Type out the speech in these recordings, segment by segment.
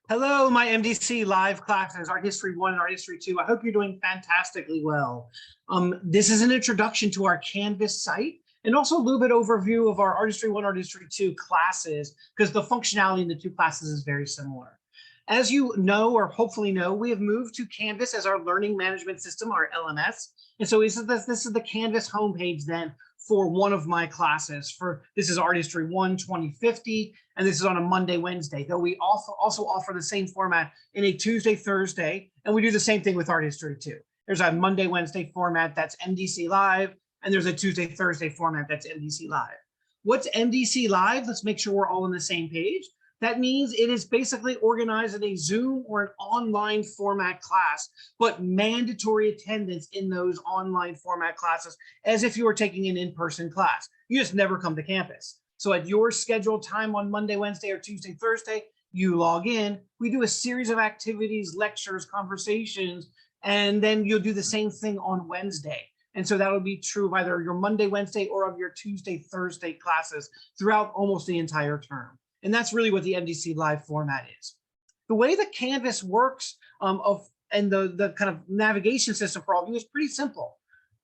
Hello, my MDC live classes, Art History 1 and Art History 2. I hope you're doing fantastically well. This is an introduction to our Canvas site and also a little bit overview of our Art History 1, Art History 2 classes, because the functionality in the two classes is very similar. As you know, or hopefully know, we have moved to Canvas as our learning management system, our LMS. And so this is the Canvas homepage then for one of my classes. This is Art History 1 2050, and this is on a Monday, Wednesday, though we also offer the same format in a Tuesday, Thursday, and we do the same thing with Art History 2. There's a Monday, Wednesday format that's MDCLive, and there's a Tuesday, Thursday format that's MDCLive. What's MDCLive? Let's make sure we're all on the same page. That means it is basically organized in a Zoom or an online format class, but mandatory attendance in those online format classes as if you were taking an in-person class. You just never come to campus. So at your scheduled time on Monday, Wednesday, or Tuesday, Thursday, you log in. We do a series of activities, lectures, conversations, and then you'll do the same thing on Wednesday. And so that will be true of either your Monday, Wednesday, or of your Tuesday, Thursday classes throughout almost the entire term. And that's really what the MDCLive format is. The way that Canvas works and the kind of navigation system for all of you is pretty simple.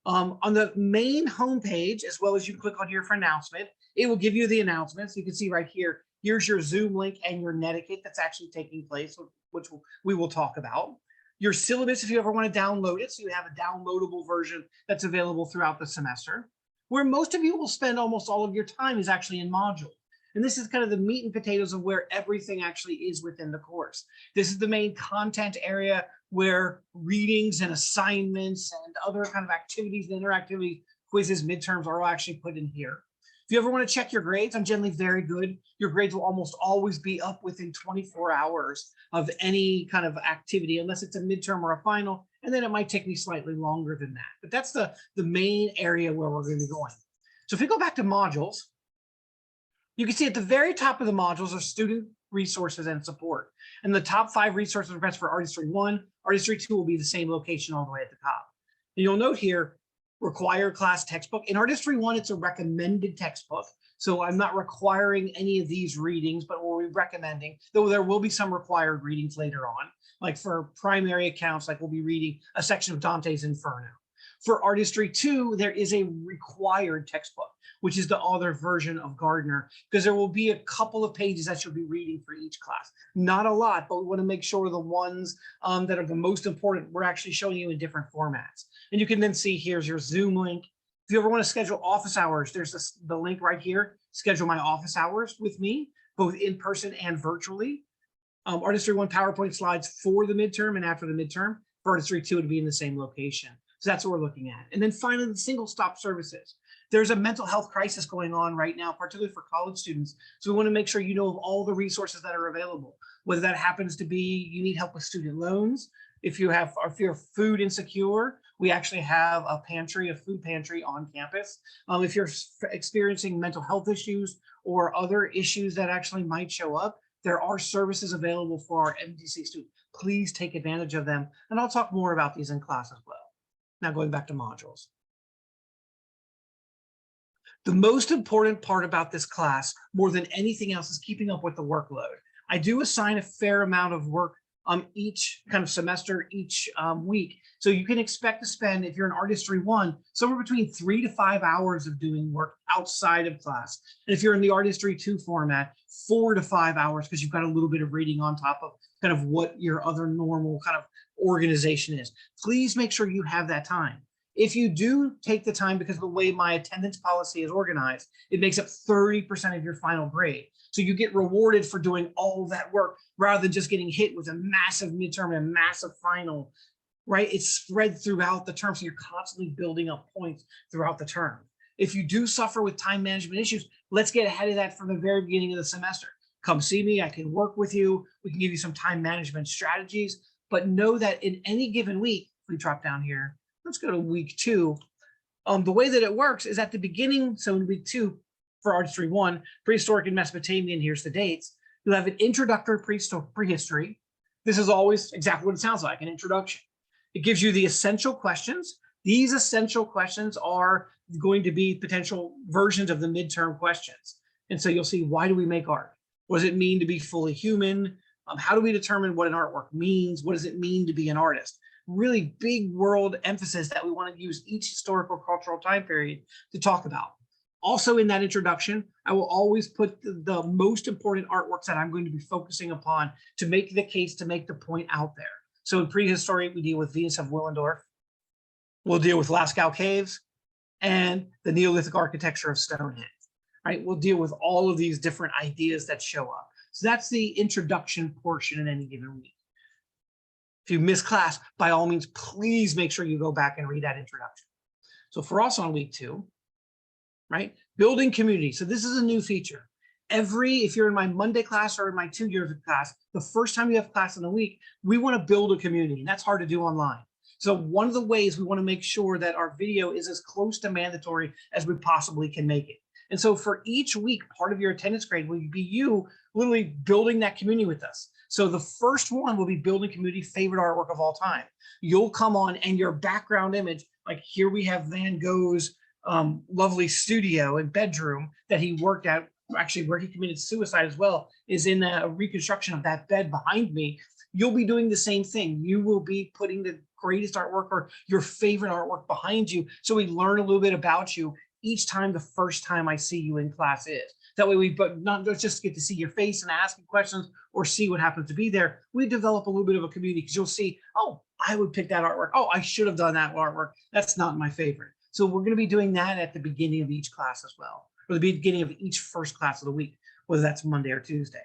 On the main homepage, as well as you click on here for announcement, it will give you the announcements. You can see right here, here's your Zoom link and your netiquette that's actually taking place, which we will talk about. Your syllabus, if you ever want to download it, so you have a downloadable version that's available throughout the semester. Where most of you will spend almost all of your time is actually in modules. And this is kind of the meat and potatoes of where everything actually is within the course. This is the main content area where readings and assignments and other kind of activities and interactivity, quizzes, midterms are all actually put in here. If you ever want to check your grades, I'm generally very good. Your grades will almost always be up within 24 hours of any kind of activity, unless it's a midterm or a final, and then it might take me slightly longer than that. But that's the main area where we're going to be going. So if we go back to modules, you can see at the very top of the modules are student resources and support. And the top 5 resources requests for Art History 1, Art History 2 will be the same location all the way at the top. And you'll note here, required class textbook. In Art History 1, it's a recommended textbook. So I'm not requiring any of these readings, but we'll be recommending, though there will be some required readings later on. Like for primary accounts, like we'll be reading a section of Dante's Inferno. For Art History 2, there is a required textbook, which is the other version of Gardner, because there will be a couple of pages that you'll be reading for each class. Not a lot, but we want to make sure the ones that are the most important, we're actually showing you in different formats. And you can then see here's your Zoom link. If you ever want to schedule office hours, there's the link right here. Schedule my office hours with me, both in person and virtually. Art History 1 PowerPoint slides for the midterm and after the midterm. For Art History 2, it would be in the same location. So that's what we're looking at. And then finally, the single stop services. There's a mental health crisis going on right now, particularly for college students. So we want to make sure you know of all the resources that are available, whether that happens to be you need help with student loans. If you're food insecure, we actually have a food pantry on campus. If you're experiencing mental health issues or other issues that actually might show up, there are services available for our MDC students. Please take advantage of them. And I'll talk more about these in class as well. Now going back to modules. The most important part about this class, more than anything else, is keeping up with the workload. I do assign a fair amount of work each kind of semester, each week. So you can expect to spend, if you're in Art History 1, somewhere between 3 to 5 hours of doing work outside of class. And if you're in the Art History 2 format, 4 to 5 hours, because you've got a little bit of reading on top of kind of what your other normal kind of organization is. Please make sure you have that time. If you do take the time, because of the way my attendance policy is organized, it makes up 30% of your final grade. So you get rewarded for doing all that work rather than just getting hit with a massive midterm and a massive final, right? It's spread throughout the term, so you're constantly building up points throughout the term. If you do suffer with time management issues, let's get ahead of that from the very beginning of the semester. Come see me, I can work with you. We can give you some time management strategies, but know that in any given week, if we drop down here, let's go to week 2. The way that it works is at the beginning, so in week 2, for Art History 1, prehistoric and Mesopotamian, here's the dates. You'll have an introductory prehistory. This is always exactly what it sounds like, an introduction. It gives you the essential questions. These essential questions are going to be potential versions of the midterm questions. And so you'll see, why do we make art? What does it mean to be fully human? How do we determine what an artwork means? What does it mean to be an artist? Really big world emphasis that we want to use each historical cultural time period to talk about. Also in that introduction, I will always put the most important artworks that I'm going to be focusing upon to make the case, to make the point out there. So in prehistory, we deal with Venus of Willendorf. We'll deal with Lascaux Caves and the Neolithic architecture of Stonehenge. Right? We'll deal with all of these different ideas that show up. So that's the introduction portion in any given week. If you miss class, by all means, please make sure you go back and read that introduction. So for us on week 2, right, building community. So this is a new feature. If you're in my Monday class or in my 2 years of class, the first time you have class in a week, we want to build a community, and that's hard to do online. So one of the ways we want to make sure that our video is as close to mandatory as we possibly can make it. And so for each week, part of your attendance grade will be you literally building that community with us. So the first one will be building community favorite artwork of all time. You'll come on and your background image, like here we have Van Gogh's lovely studio and bedroom that he worked at, actually where he committed suicide as well, is in a reconstruction of that bed behind me. You'll be doing the same thing. You will be putting the greatest artwork or your favorite artwork behind you. So we learn a little bit about you each time the first time I see you in class is. That way we not just get to see your face and ask you questions or see what happens to be there. We develop a little bit of a community because you'll see, oh, I would pick that artwork. Oh, I should have done that artwork. That's not my favorite. So we're going to be doing that at the beginning of each class as well, or the beginning of each first class of the week, whether that's Monday or Tuesday.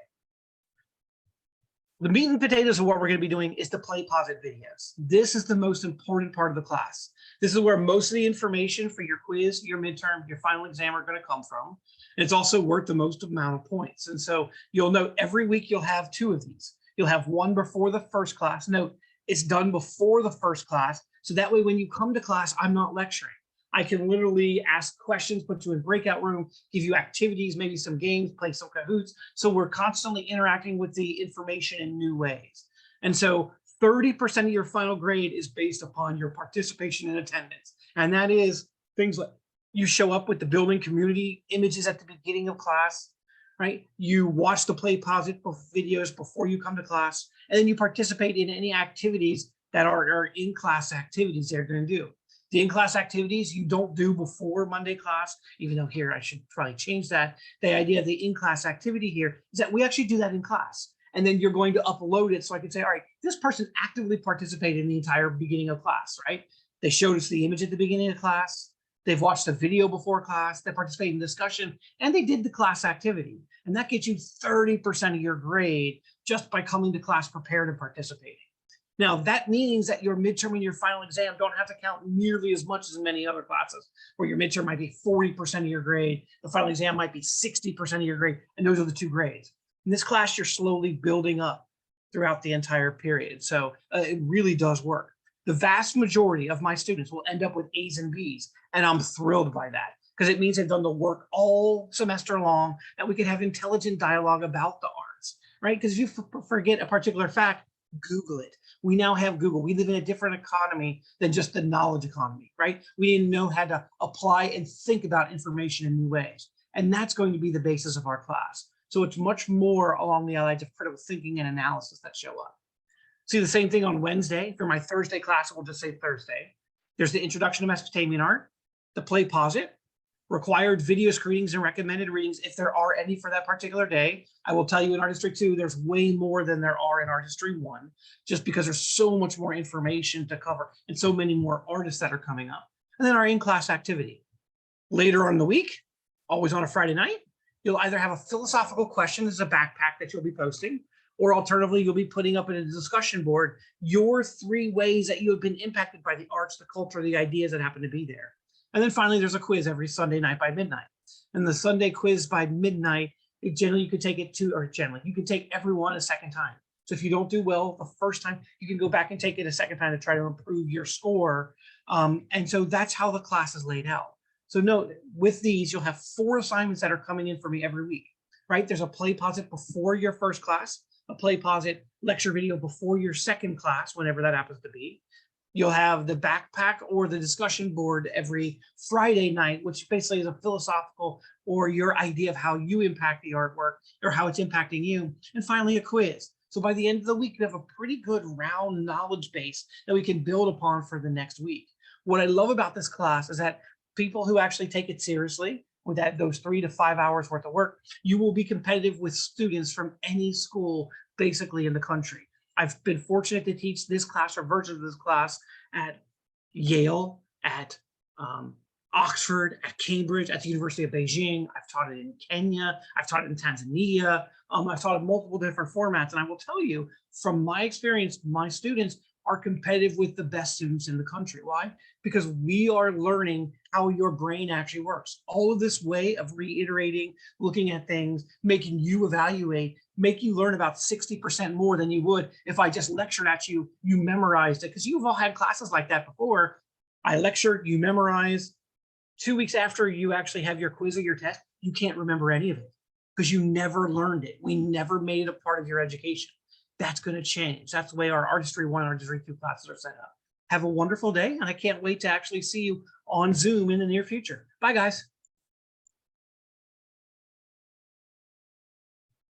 The meat and potatoes of what we're going to be doing is the play pause it videos. This is the most important part of the class. This is where most of the information for your quiz, your midterm, your final exam are going to come from. And it's also worth the most amount of points. And so you'll note every week you'll have 2 of these. You'll have one before the first class. Note, it's done before the first class. So that way when you come to class, I'm not lecturing. I can literally ask questions, put you in breakout room, give you activities, maybe some games, play some Kahoots. So we're constantly interacting with the information in new ways. And so 30% of your final grade is based upon your participation in attendance. And that is things like you show up with the building community images at the beginning of class, right? You watch the play pause it videos before you come to class, and then you participate in any activities that are in-class activities they're going to do. The in-class activities you don't do before Monday class, even though here I should probably change that. The idea of the in-class activity here is that we actually do that in class. And then you're going to upload it so I can say, all right, this person actively participated in the entire beginning of class, right? They showed us the image at the beginning of class. They've watched a video before class. They participated in discussion, and they did the class activity. And that gets you 30% of your grade just by coming to class prepared and participating. Now, that means that your midterm and your final exam don't have to count nearly as much as in many other classes, where your midterm might be 40% of your grade, the final exam might be 60% of your grade, and those are the 2 grades. In this class, you're slowly building up throughout the entire period. So it really does work. The vast majority of my students will end up with A's and B's, and I'm thrilled by that because it means they've done the work all semester long, that we can have intelligent dialogue about the arts, right? Because if you forget a particular fact, Google it. We now have Google. We live in a different economy than just the knowledge economy, right? We didn't know how to apply and think about information in new ways. And that's going to be the basis of our class. So it's much more along the lines of critical thinking and analysis that show up. See the same thing on Wednesday. For my Thursday class, we'll just say Thursday. There's the introduction to Mesopotamian art, the play pause it, required video screenings and recommended readings if there are any for that particular day. I will tell you in Art History 2, there's way more than there are in Art History 1, just because there's so much more information to cover and so many more artists that are coming up. And then our in-class activity. Later on in the week, always on a Friday night, you'll either have a philosophical question as a backpack that you'll be posting, or alternatively, you'll be putting up in a discussion board your 3 ways that you have been impacted by the arts, the culture, the ideas that happen to be there. And then finally, there's a quiz every Sunday night by midnight. And the Sunday quiz by midnight, generally you could take it you can take everyone a second time. So if you don't do well the first time, you can go back and take it a second time to try to improve your score. And so that's how the class is laid out. So note, with these, you'll have 4 assignments that are coming in for me every week, right? There's a play pause it before your first class, a play pause it lecture video before your second class, whenever that happens to be. You'll have the backpack or the discussion board every Friday night, which basically is a philosophical or your idea of how you impact the artwork or how it's impacting you. And finally, a quiz. So by the end of the week, we have a pretty good round knowledge base that we can build upon for the next week. What I love about this class is that people who actually take it seriously, with those 3 to 5 hours worth of work, you will be competitive with students from any school basically in the country. I've been fortunate to teach this class or versions of this class at Yale, at Oxford, at Cambridge, at the University of Beijing. I've taught it in Kenya. I've taught it in Tanzania. I've taught it in multiple different formats. And I will tell you, from my experience, my students are competitive with the best students in the country. Why? Because we are learning how your brain actually works. All of this way of reiterating, looking at things, making you evaluate, make you learn about 60% more than you would if I just lectured at you, you memorized it. Because you've all had classes like that before. I lectured, you memorize. 2 weeks after you actually have your quiz or your test, you can't remember any of it because you never learned it. We never made it a part of your education. That's going to change. That's the way our Artistry 1 and Artistry 2 classes are set up. Have a wonderful day, and I can't wait to actually see you on Zoom in the near future. Bye, guys.